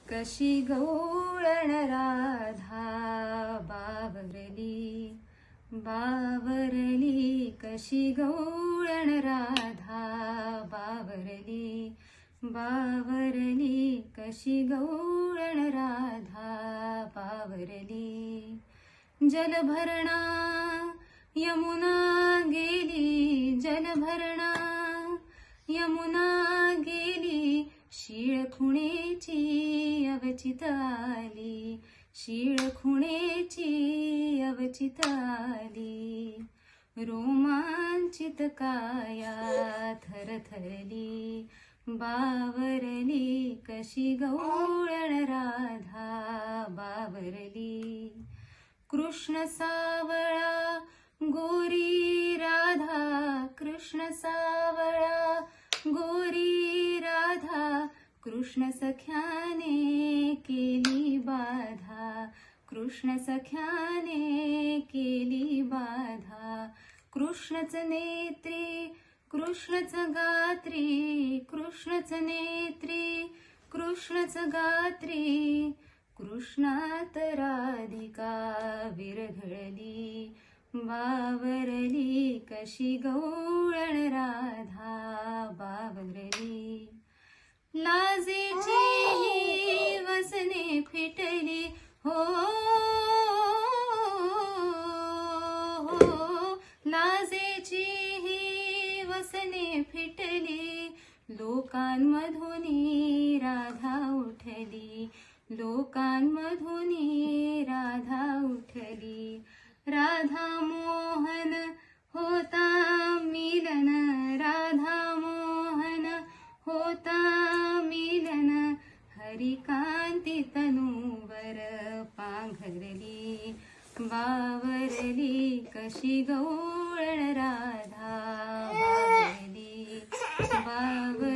कशी गवळण राधा बावरली बावरली, कशी गवळण राधा बावरली बावरली, कशी गवळण राधा बावरली. जलभरणा यमुना गेली, जलभरणा यमुना गेली, शीळ खुणेची अवचित आली, शीळ खुणेची अवचित आली. रोमांचित काया थरथरली बावरली, कशी गवळण राधा बावरली. कृष्ण सावळा गोरी राधा, कृष्ण सावळा गोरी राधा, कृष्ण सख्याने केली बाधा, कृष्ण सख्याने केली बाधा. कृष्णच नेत्री कृष्णच गात्री, कृष्णच नेत्री कृष्णच गात्री, कृष्णात राधिका विरघळली बावरली, कशी गवळण राधा बावरली. लाजेची ही वसने फिटली हो, लाजेची ही वसने फिटली, लोकांमधून राधा उठली, लोकांमधून राधा उठली. राधा मोहन होता मिलन, राधा मोहन होता मिलन, हरिकांती तनूवर पांघरली बावरली, कशी गवळण राधा बावरली बावरली.